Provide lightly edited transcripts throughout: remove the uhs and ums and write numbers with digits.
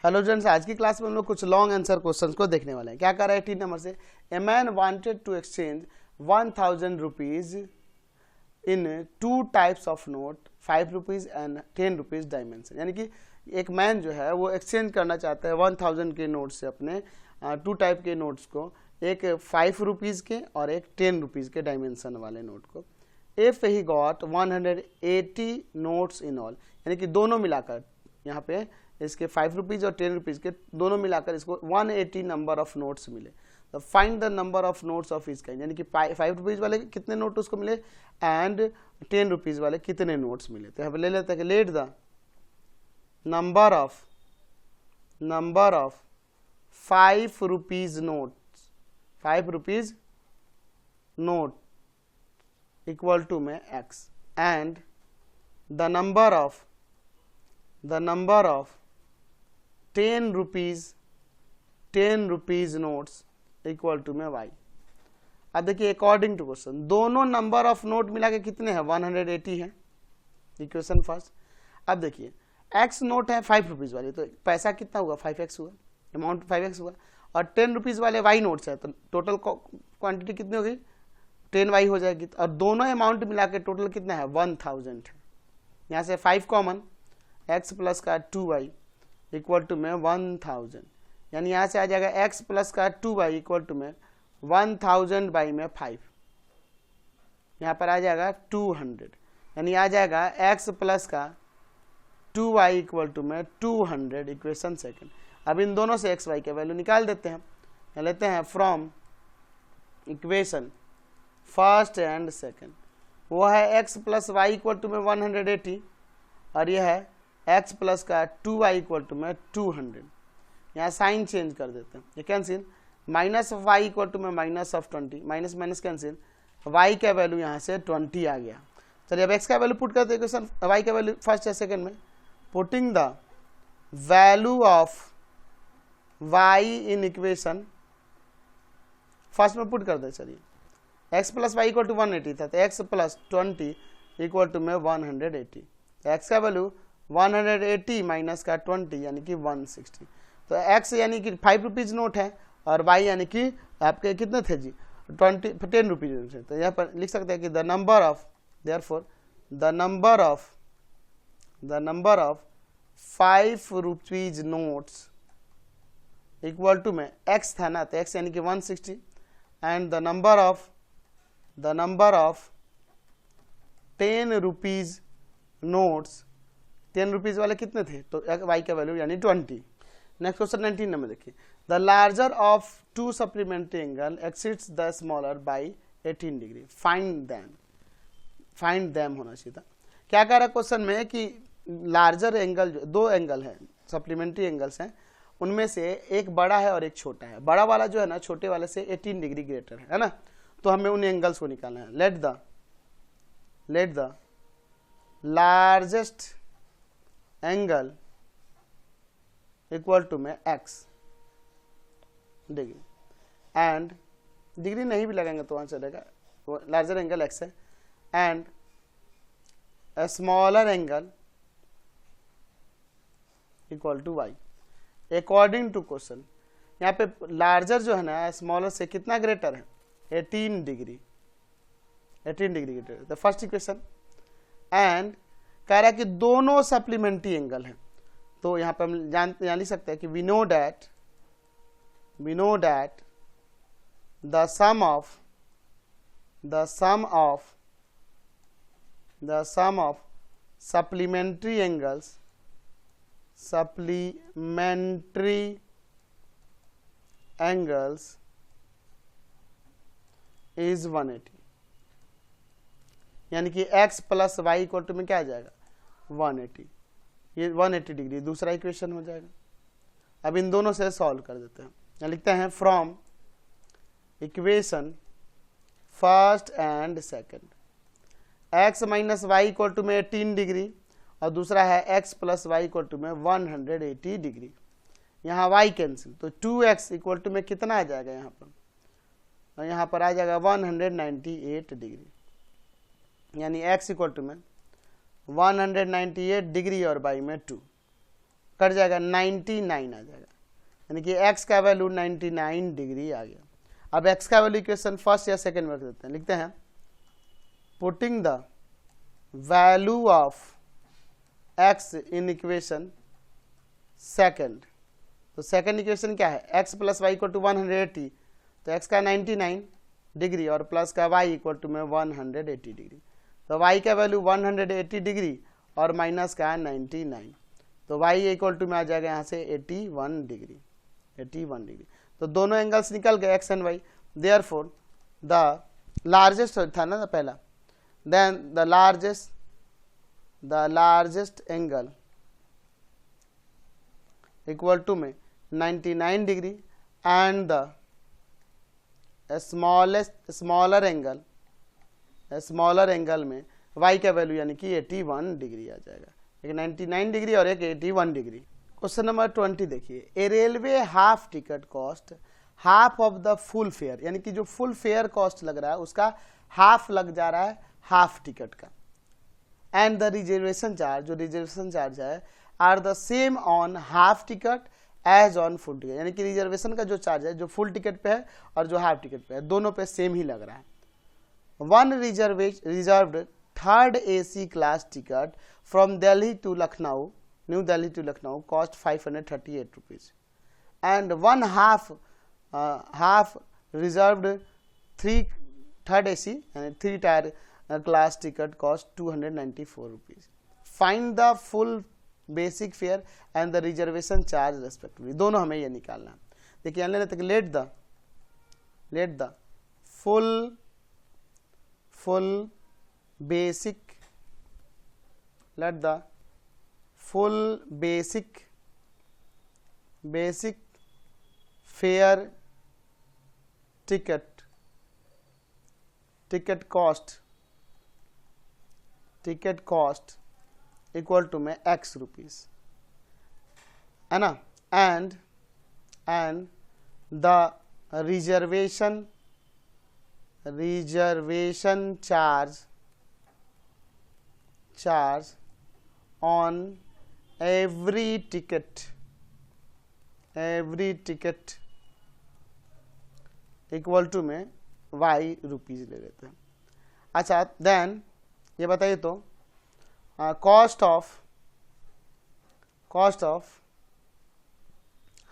Hello students, आज की class में हम लोग कुछ लॉन्ग आंसर क्वेश्चंस को देखने वाले हैं। क्या कर रहा है 18 नंबर से, a man wanted to exchange 1000 rupees in 2 types of note 5 rupees and 10 rupees dimension. यानी कि एक मैन जो है वो एक्सचेंज करना चाहता है 1000 के नोट से अपने 2 टाइप के नोट्स को, एक 5 रुपीज के और एक 10 रुपीज के डायमेंशन वाले नोट को। If he got 180 notes in all, यानी कि दोनों मिलाकर यहाँ पे इसके 5 रुपीज और 10 रुपीज के दोनों मिलाकर इसको 180 नंबर ऑफ नोट्स मिले। तो find the number of notes of इस काइंड, यानी कि 5 रुपीज वाले कितने नोट उसको मिले एंड 10 रुपीज वाले कितने नोट्स मिले। तो यहाँ पे ले लेते हैं कि let the number of 5 rupees notes, 5 rupees note equal to में x and the number of 10 rupees notes equal to में y। अब देखिए अकॉर्डिंग टू क्वेश्चन दोनों नंबर ऑफ नोट मिला के कितने हैं 180 है, इक्वेशन फर्स्ट। अब देखिए x नोट है 5 रुपीज वाले, तो पैसा कितना हुआ 5x हुआ, अमाउंट 5x हुआ, और 10 रुपीज वाले y नोट्स है, तो टोटल क्वांटिटी कितनी हो गई 10y हो जाएगी, और दोनों अमाउंट मिला के टोटल कितना है 1000 है। यहाँ से 5 कॉमन, x प्लस का 2y इक्वल टू में 1000, यानी यहाँ से आ जाएगा x प्लस का 2y इक्वल टू में 1000 बाई में 5, यहाँ पर आ जाएगा 200, यानी आ जाएगा x प्लस का 2y इक्वल टू में 200, इक्वेशन सेकंड। अब इन दोनों से x y के वैल्यू निकाल देते हैं, लेते हैं from equation first and second. वो है x plus y equal to में 180 और यह है x प्लस का 2y इक्वल टू में 200। यहाँ साइन चेंज कर देते हैं, ये cancel, minus of y equal to में minus of 20, minus minus cancel, y का वैल्यू यहाँ से 20 आ गया। चलिए अब x का वैल्यू पुट करते हैं क्वेश्चन, y का वैल्यू फर्स्ट या सेकंड में, putting the value of y in equation first में पुट कर दे। चलिए x plus y equal to 180 था, तो x प्लस 20 इक्वल टू में 180, x का वैल्यू 180 माइनस का 20 यानी कि 160। तो x यानी कि 5 रुपीज नोट है और y यानी कि आपके कितने थे जी 10 रुपीज। तो यहाँ पर लिख सकते हैं कि the number of, therefore the number of 5 rupees notes equal to में x था ना, तो x यानी कि 160 and the number of 10 rupees notes, 10 rupees वाले कितने थे, तो y का वैल्यू यानी 20। नेक्स्ट क्वेश्चन 19 नंबर देखिए, the larger of 2 supplementary angle exceeds the smaller by 18 degree, find them होना चाहिए था। क्या कह रहा है क्वेश्चन में कि लार्जर एंगल, दो एंगल है सप्लीमेंट्री एंगल्स हैं, उनमें से एक बड़ा है और एक छोटा है। बड़ा वाला जो है ना छोटे वाले से 18 डिग्री ग्रेटर है ना, तो हमें उन एंगल्स को निकालना है। Let the largest angle equal to में x डिग्री, एंड डिग्री नहीं भी लगाएंगे तो आंसर रहेगा, लार्जर एंगल x है, and a smaller angle equal to y according to question. यहाँ पे लार्जर जो है ना स्मॉलर से कितना ग्रेटर है 18 degree greater, the first equation. And कह रहा है कि दोनों सप्लीमेंट्री एंगल हैं, तो यहाँ पे हम यहाँ लिख सकते हैं कि we know that the sum of supplementary angles is 180, यानी कि x plus y equal to में क्या आ जाएगा 180, ये 180 डिग्री दूसरा इक्वेशन हो जाएगा। अब इन दोनों से सॉल्व कर देते हैं, यहाँ लिखते हैं from equation first and second, x minus y equal to में 18 डिग्री और दूसरा है x plus y equal to में 180 डिग्री। यहाँ y कैंसिल, तो 2x इक्वल टू में कितना आ जाएगा यहाँ पर, और यहाँ पर आ जाएगा 198 डिग्री, यानी x इक्वल टू में 198 डिग्री और बाई में 2, कट जाएगा 99 आ जाएगा, यानी कि x का वैल्यू 99 डिग्री आ गया। अब x का वैल्यू इक्वेशन फर्स्ट या सेकंड में रख देते हैं, लिखते हैं putting the value of x in equation second. तो सेकंड इक्वेशन क्या है, x plus y equal to 180, तो x का 99 डिग्री और प्लस का y इक्वल टू में 180 डिग्री, तो y का वैल्यू 180 डिग्री और माइनस का 99, तो y इक्वल टू में आ जाएगा यहाँ से 81 डिग्री, 81 डिग्री। तो दोनों एंगल्स निकल गए x and y, therefore the largest था ना पहला, then the largest angle equal to में 99 degree and the smaller angle में y का वैल्यू यानी कि 81 डिग्री आ जाएगा, एक 99 डिग्री और एक 81 डिग्री। क्वेश्चन नंबर 20 देखिए, a railway half ticket cost half of the full fare, यानी कि जो फुल फेयर कॉस्ट लग रहा है उसका हाफ लग जा रहा है हाफ टिकट का, एंड द रिजर्वेशन चार्ज, जो रिजर्वेशन चार्ज है are the same on half ticket as on full ticket, यानी कि रिजर्वेशन का जो चार्ज है जो फुल टिकट पे है और जो हाफ टिकट पे है दोनों पे सेम ही लग रहा है। One reserved third AC class ticket from Delhi to Lucknow, new Delhi to Lucknow cost 538 rupees, and one half reserved third AC यानी 3 tier class ticket cost 294 rupees. Find the full basic fare and the reservation charge respectively, दोनों हमें ये निकालना है। देखिए let the full basic fare ticket cost equal to में x rupees है ना, and the reservation charge on every ticket equal to में y रुपीज ले लेते हैं। अच्छा देन ये बताइए तो cost of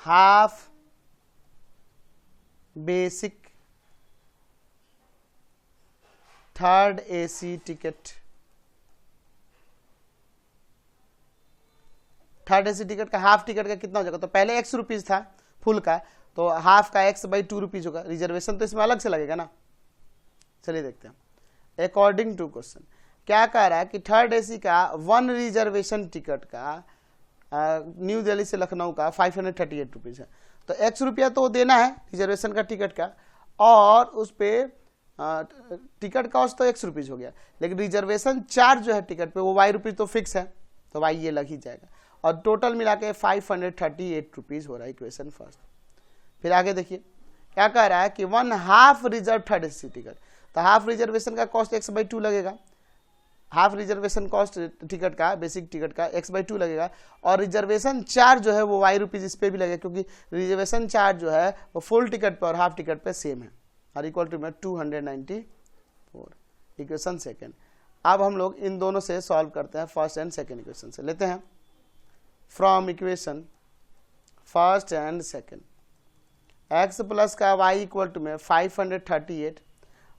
half basic third AC ticket, third AC ticket का हाफ टिकट का कितना हो जाएगा, तो पहले x रुपीज था फुल का, तो हाफ का x बाई 2 रुपीज होगा, रिजर्वेशन तो इसमें अलग से लगेगा ना। चलिए देखते हैं अकॉर्डिंग टू क्वेश्चन क्या कह रहा है कि थर्ड AC का वन रिजर्वेशन टिकट का न्यू दिल्ली से लखनऊ का 538 रुपीज है, तो x रुपया तो देना है रिजर्वेशन का टिकट का, और उस पर टिकट कॉस्ट तो x रुपीज हो गया, लेकिन रिजर्वेशन चार्ज जो है टिकट पे वो y रुपीज तो फिक्स है, तो y ये लग ही जाएगा, और टोटल मिला के 538 रुपीज हो रहा है इक्वेशन फर्स्ट। फिर आगे देखिए क्या कह रहा है कि one half reserve third AC ticket, तो हाफ रिजर्वेशन का कॉस्ट x बाई 2 लगेगा, हाफ रिजर्वेशन कॉस्ट टिकट का बेसिक टिकट का x बाई 2 लगेगा, और रिजर्वेशन चार्ज जो है वो y रुपीज इस पे भी लगेगा, क्योंकि रिजर्वेशन चार्ज जो है वो फुल टिकट पे और हाफ टिकट पे सेम है, और इक्वल टू में 294 इक्वेशन सेकंड। अब हम लोग इन दोनों से सॉल्व करते हैं फर्स्ट एंड सेकंड इक्वेशन से, लेते हैं from equation first and second, x plus का y इक्वल टू में 538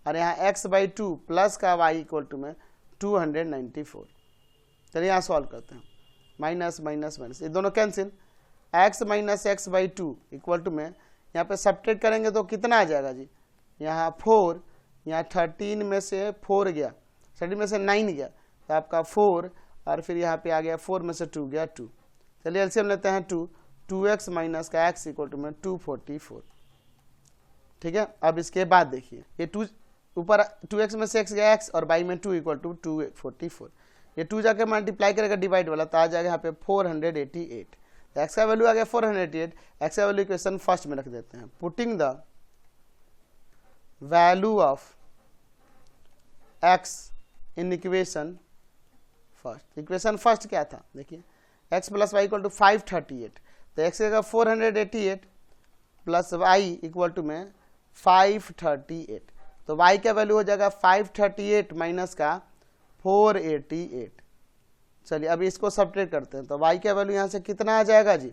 और यहाँ x बाई 2 प्लस का y इक्वल टू में 294। चलिए यहाँ सॉल्व करते हैं, माइनस माइनस माइनस ये दोनों cancel, x minus x by 2 equal to में यहाँ पे सब्ट्रैक्ट करेंगे तो कितना आ जाएगा जी, यहाँ 4, यहाँ 13 में से 4 गया, 13 में से 9 गया, तो आपका 4 और फिर यहाँ पे आ गया 4 में से 2 गया 2। चलिए एलसीएम लेते हैं 2x माइनस का x इक्वल टू में 244। ठीक है, अब इसके बाद देखिए ये 2 ऊपर 2x में से x गया x और बाई में 2 इक्वल टू 244, ये 2 जाके मल्टीप्लाई करेगा डिवाइड वाला तो आ जाएगा यहाँ पे 488, तो x का वैल्यू आ गया 488, x का वैल्यू इक्वेशन फर्स्ट में रख देते हैं, putting the value of x in equation first. Equation first क्या था देखिए, x plus y equal to 538, तो x का 488 प्लस वाई इक्वल टू में 538, तो y का वैल्यू हो जाएगा 538 माइनस का 488। चलिए अभी इसको सब्ट्रैक्ट करते हैं, तो y का वैल्यू यहाँ से कितना आ जाएगा जी,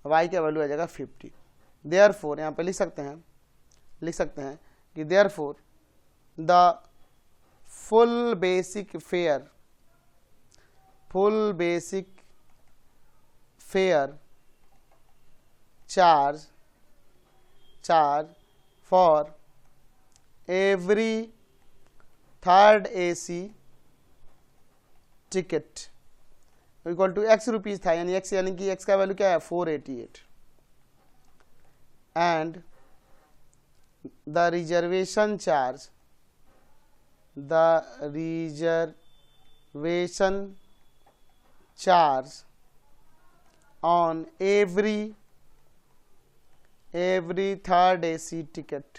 y का वैल्यू आ जाएगा 50। देयरफॉर यहाँ पे लिख सकते हैं कि therefore the full basic fare charge for every third AC ticket equal to x rupees था, यानी x यानी कि x का वैल्यू क्या है 488, and the reservation charge on every third AC ticket,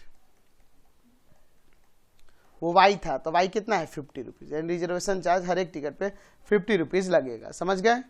वो y था, तो y कितना है 50 रुपीज़, एंड रिजर्वेशन चार्ज हर एक टिकट पे 50 रुपीज़ लगेगा। समझ गए?